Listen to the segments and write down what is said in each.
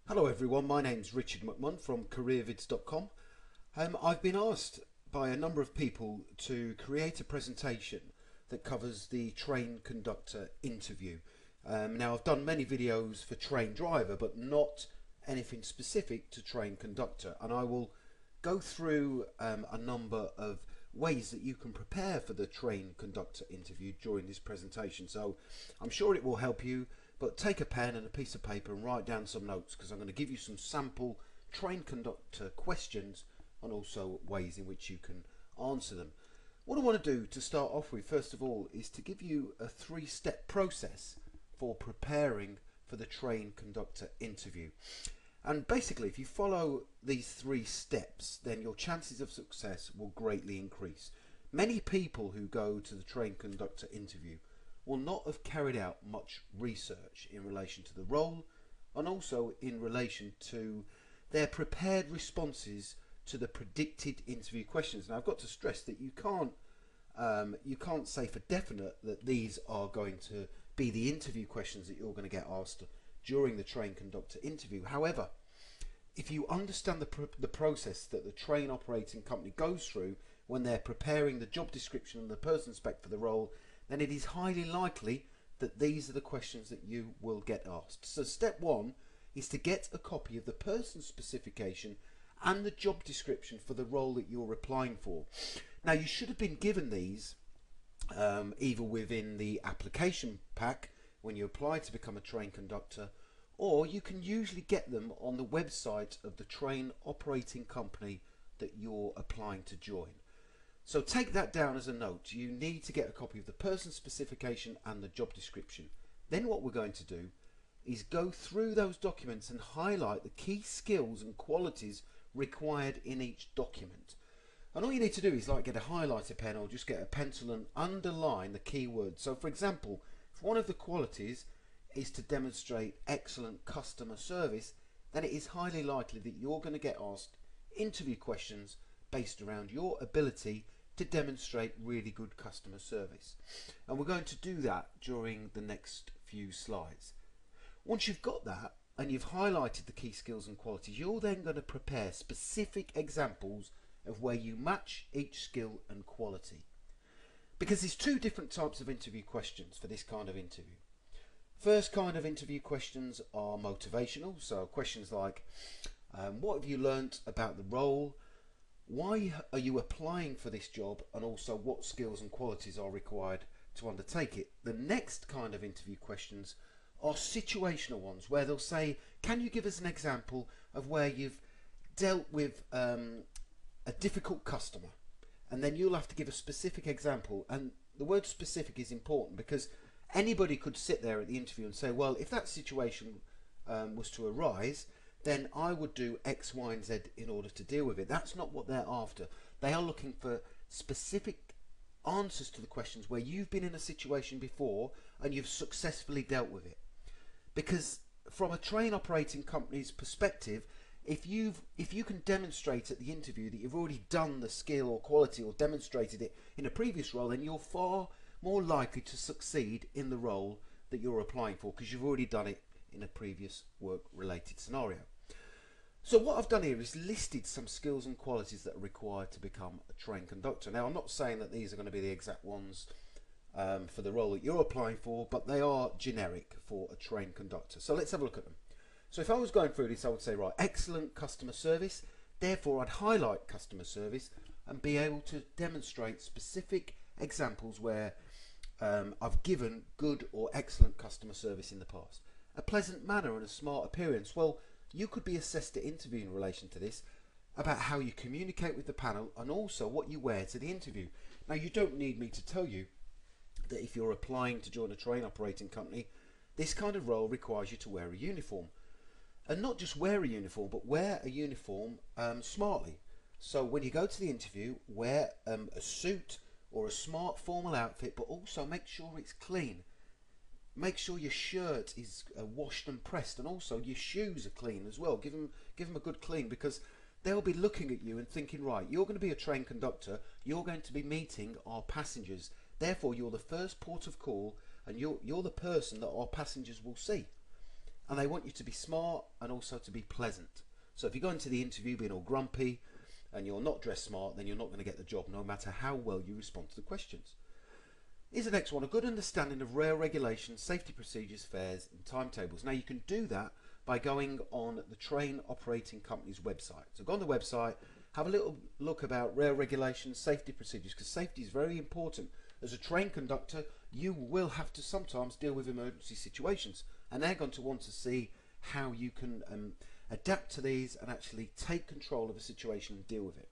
Hello everyone, my name's Richard McMunn from careervids.com. I've been asked by a number of people to create a presentation that covers the train conductor interview. Now I've done many videos for train driver but not anything specific to train conductor, and I will go through a number of ways that you can prepare for the train conductor interview during this presentation. So I'm sure it will help you, but take a pen and a piece of paper and write down some notes, because I'm going to give you some sample train conductor questions and also ways in which you can answer them. What I want to do to start off with, first of all, is to give you a three-step process for preparing for the train conductor interview. And basically, if you follow these three steps, then your chances of success will greatly increase. Many people who go to the train conductor interview will not have carried out much research in relation to the role and also in relation to their prepared responses to the predicted interview questions. Now I've got to stress that you can't say for definite that these are going to be the interview questions that you're going to get asked during the train conductor interview. However, if you understand the process that the train operating company goes through when they're preparing the job description and the person spec for the role, then it is highly likely that these are the questions that you will get asked. So step one is to get a copy of the person specification and the job description for the role that you're applying for. Now you should have been given these either within the application pack when you apply to become a train conductor, or you can usually get them on the website of the train operating company that you're applying to join. So take that down as a note. You need to get a copy of the person specification and the job description. Then what we're going to do is go through those documents and highlight the key skills and qualities required in each document. And all you need to do is get a highlighter pen or just get a pencil and underline the key words. So for example, if one of the qualities is to demonstrate excellent customer service, then it is highly likely that you're going to get asked interview questions based around your ability to demonstrate really good customer service. And we're going to do that during the next few slides. Once you've got that and you've highlighted the key skills and qualities, you're then going to prepare specific examples of where you match each skill and quality. Because there's two different types of interview questions for this kind of interview. First kind of interview questions are motivational, so questions like what have you learnt about the role, why are you applying for this job, and also what skills and qualities are required to undertake it. The next kind of interview questions are situational ones, where they'll say, can you give us an example of where you've dealt with a difficult customer? And then you'll have to give a specific example, and the word specific is important because anybody could sit there at the interview and say, well, if that situation was to arise, then I would do X, Y, and Z in order to deal with it. That's not what they're after. They are looking for specific answers to the questions where you've been in a situation before and you've successfully dealt with it. Because from a train operating company's perspective, if you can demonstrate at the interview that you've already done the skill or quality or demonstrated it in a previous role, then you're far more likely to succeed in the role that you're applying for, because you've already done it in a previous work related scenario. So what I've done here is listed some skills and qualities that are required to become a train conductor. Now I'm not saying that these are going to be the exact ones for the role that you're applying for, but they are generic for a train conductor. So let's have a look at them. So if I was going through this, I would say, right, excellent customer service, therefore I'd highlight customer service and be able to demonstrate specific examples where I've given good or excellent customer service in the past. A pleasant manner and a smart appearance. Well, you could be assessed at interview in relation to this, about how you communicate with the panel and also what you wear to the interview. Now you don't need me to tell you that if you're applying to join a train operating company, this kind of role requires you to wear a uniform. And not just wear a uniform, but wear a uniform smartly. So when you go to the interview, wear a suit or a smart formal outfit, but also make sure it's clean. Make sure your shirt is washed and pressed, and also your shoes are clean as well. Give them a good clean, because they'll be looking at you and thinking, right, you're going to be a train conductor, you're going to be meeting our passengers, therefore you're the first port of call and you're the person that our passengers will see. and they want you to be smart and also to be pleasant. So if you go into the interview being all grumpy and you're not dressed smart, then you're not going to get the job no matter how well you respond to the questions. Here's the next one: a good understanding of rail regulations, safety procedures, fares and timetables. Now you can do that by going on the train operating company's website. So go on the website, have a little look about rail regulations, safety procedures, because safety is very important. As a train conductor, you will have to sometimes deal with emergency situations, and they're going to want to see how you can adapt to these and actually take control of a situation and deal with it.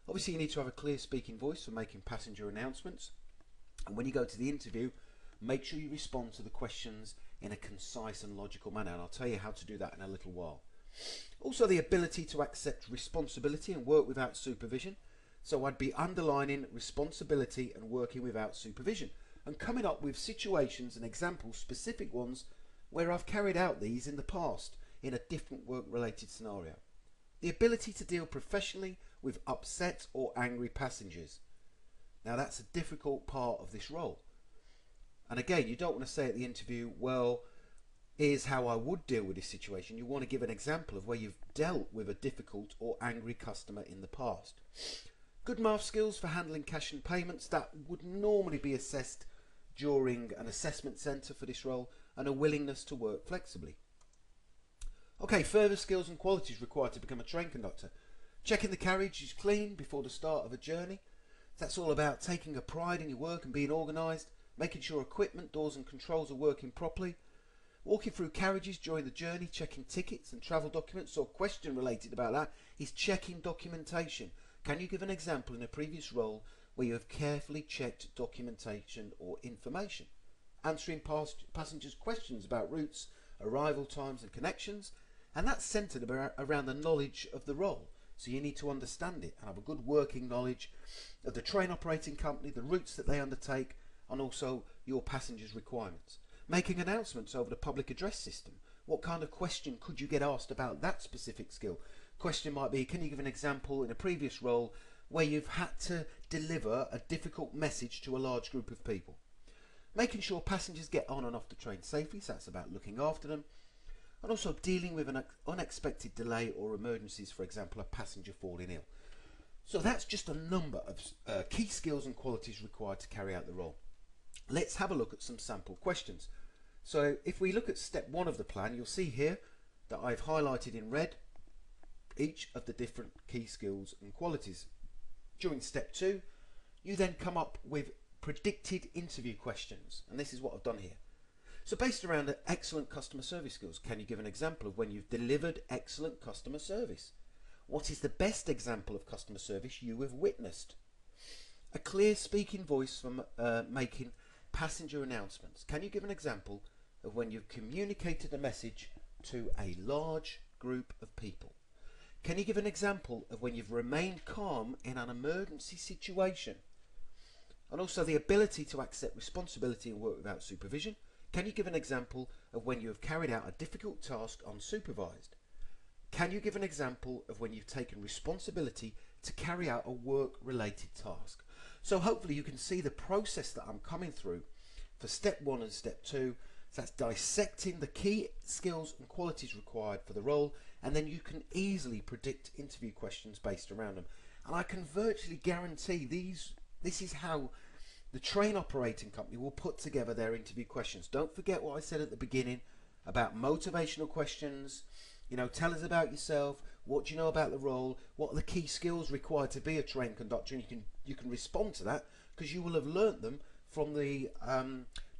Obviously you need to have a clear speaking voice for making passenger announcements, and when you go to the interview, make sure you respond to the questions in a concise and logical manner, and I'll tell you how to do that in a little while. Also, the ability to accept responsibility and work without supervision. So I'd be underlining responsibility and working without supervision, and coming up with situations and examples, specific ones, where I've carried out these in the past in a different work related scenario. The ability to deal professionally with upset or angry passengers. Now that's a difficult part of this role. And again, you don't want to say at the interview, well, here's how I would deal with this situation. You want to give an example of where you've dealt with a difficult or angry customer in the past. Good math skills for handling cash and payments. That would normally be assessed during an assessment centre for this role, and a willingness to work flexibly. Okay, further skills and qualities required to become a train conductor. Checking the carriage is clean before the start of a journey. That's all about taking a pride in your work and being organised, making sure equipment, doors and controls are working properly. Walking through carriages during the journey, checking tickets and travel documents. So a question related about that is checking documentation. Can you give an example in a previous role where you have carefully checked documentation or information? Answering passengers' questions about routes, arrival times and connections, and that's centred around the knowledge of the role. So you need to understand it and have a good working knowledge of the train operating company, the routes that they undertake, and also your passengers' requirements. Making announcements over the public address system. What kind of question could you get asked about that specific skill? Question might be, can you give an example in a previous role where you've had to deliver a difficult message to a large group of people? Making sure passengers get on and off the train safely, so that's about looking after them. And also dealing with an unexpected delay or emergencies, for example, a passenger falling ill. So that's just a number of key skills and qualities required to carry out the role. Let's have a look at some sample questions. So if we look at step 1 of the plan, you'll see here that I've highlighted in red each of the different key skills and qualities. During step 2, you then come up with predicted interview questions, and this is what I've done here. So based around excellent customer service skills, can you give an example of when you've delivered excellent customer service? What is the best example of customer service you have witnessed? A clear speaking voice from making passenger announcements. Can you give an example of when you've communicated a message to a large group of people? Can you give an example of when you've remained calm in an emergency situation? And also the ability to accept responsibility and work without supervision. Can you give an example of when you have carried out a difficult task unsupervised? Can you give an example of when you've taken responsibility to carry out a work-related task? So hopefully you can see the process that I'm coming through for step 1 and step 2. So that's dissecting the key skills and qualities required for the role, and then you can easily predict interview questions based around them. And I can virtually guarantee this is how the train operating company will put together their interview questions. Don't forget what I said at the beginning about motivational questions. You know, tell us about yourself. What do you know about the role? What are the key skills required to be a train conductor? And you can respond to that because you will have learnt them from the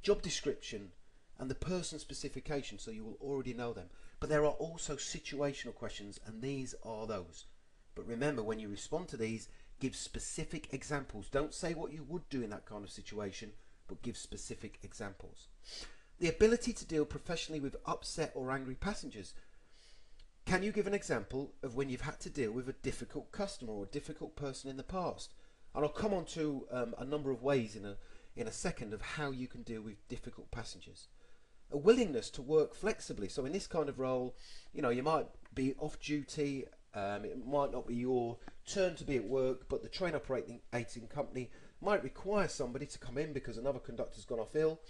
job description and the person specification, so you will already know them. But there are also situational questions, and these are those. But remember, when you respond to these, give specific examples. Don't say what you would do in that kind of situation, but give specific examples. The ability to deal professionally with upset or angry passengers. Can you give an example of when you've had to deal with a difficult customer or a difficult person in the past? And I'll come on to a number of ways in a second of how you can deal with difficult passengers. A willingness to work flexibly. So in this kind of role, you know, you might be off duty, it might not be your turn to be at work, but the train operating company might require somebody to come in because another conductor's gone off ill.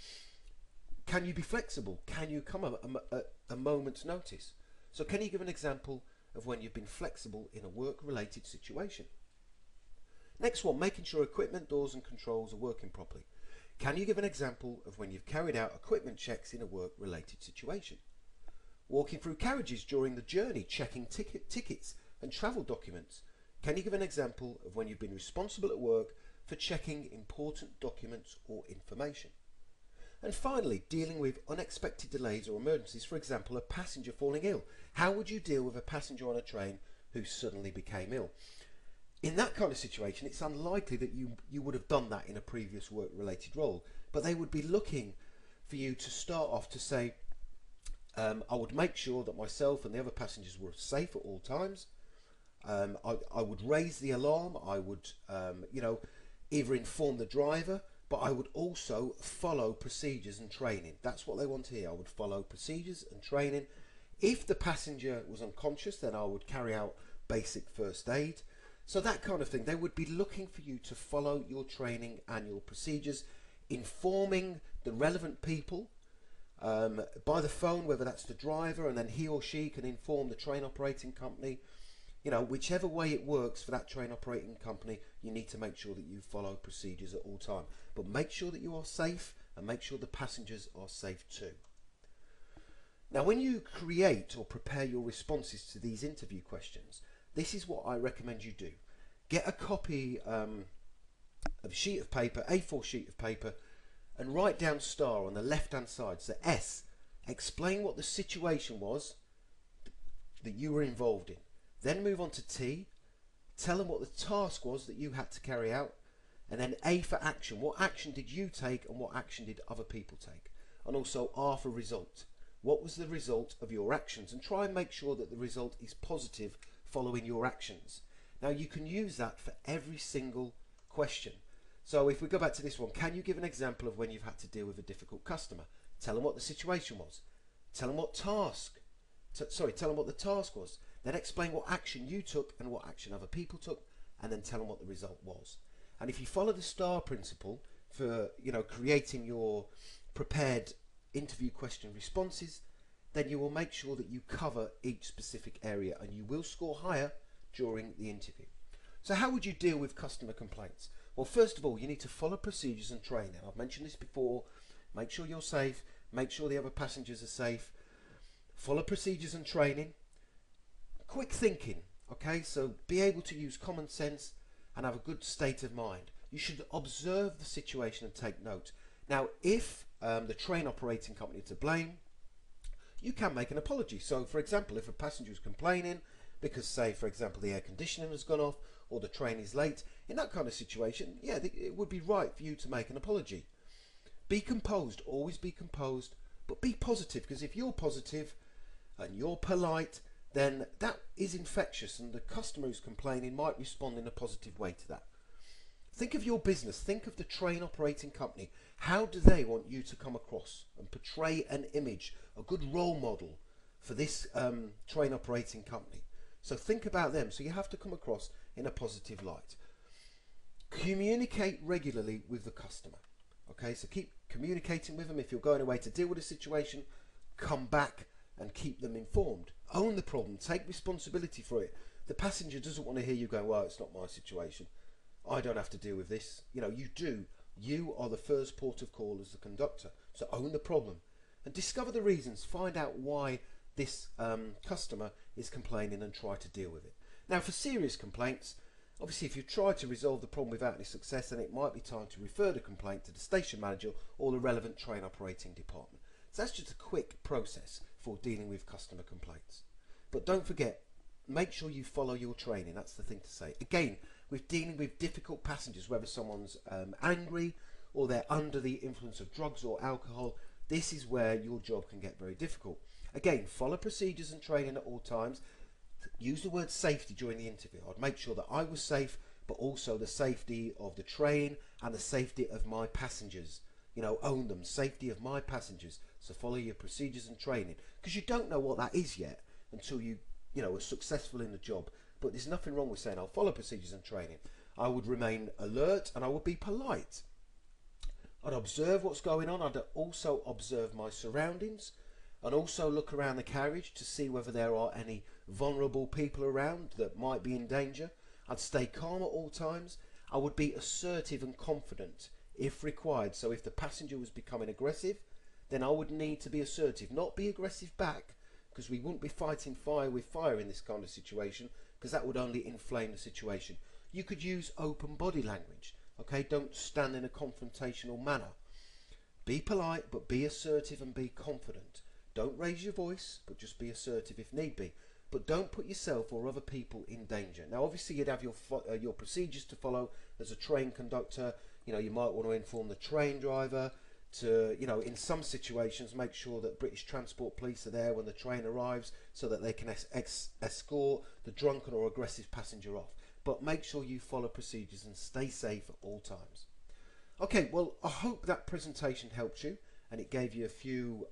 Can you be flexible? Can you come at a moment's notice? So can you give an example of when you've been flexible in a work-related situation? Next one, making sure equipment, doors and controls are working properly. Can you give an example of when you've carried out equipment checks in a work-related situation? Walking through carriages during the journey, checking tickets and travel documents. Can you give an example of when you've been responsible at work for checking important documents or information? And finally, dealing with unexpected delays or emergencies, for example, a passenger falling ill. How would you deal with a passenger on a train who suddenly became ill? In that kind of situation, it's unlikely that you would have done that in a previous work-related role, but they would be looking for you to start off to say, I would make sure that myself and the other passengers were safe at all times. I would raise the alarm. I would, either inform the driver, but I would also follow procedures and training. That's what they want to hear. I would follow procedures and training. If the passenger was unconscious, then I would carry out basic first aid. So that kind of thing. They would be looking for you to follow your training and your procedures, informing the relevant people by the phone, whether that's the driver, and then he or she can inform the train operating company. Whichever way it works for that train operating company, you need to make sure that you follow procedures at all time. But make sure that you are safe and make sure the passengers are safe too. Now, when you create or prepare your responses to these interview questions, this is what I recommend you do. Get a copy of a sheet of paper, A4 sheet of paper, and write down star on the left hand side. So S, explain what the situation was that you were involved in. Then move on to T, tell them what the task was that you had to carry out. And then A for action. What action did you take and what action did other people take? And also R for result. What was the result of your actions? And try and make sure that the result is positive following your actions. Now you can use that for every single question. So if we go back to this one, can you give an example of when you've had to deal with a difficult customer? Tell them what the situation was. Tell them what tell them what the task was. Then explain what action you took and what action other people took, and then tell them what the result was. And if you follow the STAR principle for creating your prepared interview question responses, then you will make sure that you cover each specific area and you will score higher during the interview. So how would you deal with customer complaints? Well, first of all, you need to follow procedures and training. I've mentioned this before. Make sure you're safe. Make sure the other passengers are safe. Follow procedures and training. Quick thinking, okay? So be able to use common sense and have a good state of mind. You should observe the situation and take note. Now, if the train operating company is to blame, you can make an apology. So, for example, if a passenger is complaining because, say, for example, the air conditioning has gone off or the train is late, in that kind of situation, yeah, it would be right for you to make an apology. Be composed, always be composed, but be positive, because if you're positive and you're polite, then that is infectious and the customer who's complaining might respond in a positive way to that. Think of your business, think of the train operating company. How do they want you to come across and portray an image, a good role model for this train operating company? So think about them. So you have to come across in a positive light. Communicate regularly with the customer. Okay, so keep communicating with them. If you're going away to deal with a situation, come back and keep them informed. Own the problem, take responsibility for it. The passenger doesn't want to hear you go, well, it's not my situation. I don't have to deal with this. You do. You are the first port of call as the conductor. So own the problem and discover the reasons. Find out why this customer is complaining and try to deal with it. Now, for serious complaints, obviously, if you try to resolve the problem without any success, then it might be time to refer the complaint to the station manager or the relevant train operating department. So that's just a quick process for dealing with customer complaints. But don't forget, make sure you follow your training. That's the thing to say. Again, with dealing with difficult passengers, whether someone's angry or they're under the influence of drugs or alcohol, this is where your job can get very difficult. Again, follow procedures and training at all times. Use the word safety during the interview. I'd make sure that I was safe, but also the safety of the train and the safety of my passengers. Own them, safety of my passengers. So follow your procedures and training, because you don't know what that is yet until you are successful in the job. But there's nothing wrong with saying I'll follow procedures and training. I would remain alert and I would be polite. I'd observe what's going on. I'd also observe my surroundings and also look around the carriage to see whether there are any vulnerable people around that might be in danger. I'd stay calm at all times. I would be assertive and confident if required. So if the passenger was becoming aggressive, then I would need to be assertive, not be aggressive back, because we wouldn't be fighting fire with fire in this kind of situation, because that would only inflame the situation. You could use open body language. Okay, don't stand in a confrontational manner. Be polite, but be assertive and be confident. Don't raise your voice, but just be assertive if need be. But don't put yourself or other people in danger. Now, obviously, you'd have your procedures to follow as a train conductor. You know, you might want to inform the train driver to, you know, in some situations, make sure that British Transport Police are there when the train arrives so that they can escort the drunken or aggressive passenger off. But make sure you follow procedures and stay safe at all times. Okay, well, I hope that presentation helped you and it gave you a few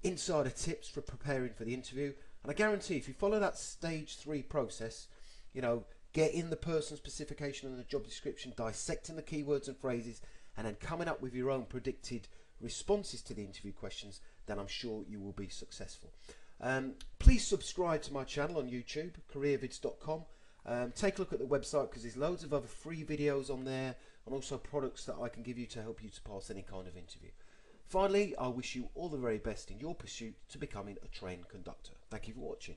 insider tips for preparing for the interview. And I guarantee if you follow that stage 3 process, you know, getting the person's specification and the job description, dissecting the keywords and phrases, and then coming up with your own predicted responses to the interview questions, then I'm sure you will be successful. Please subscribe to my channel on YouTube, careervids.com. Take a look at the website because there's loads of other free videos on there and also products that I can give you to help you to pass any kind of interview. Finally, I wish you all the very best in your pursuit to becoming a train conductor. Thank you for watching.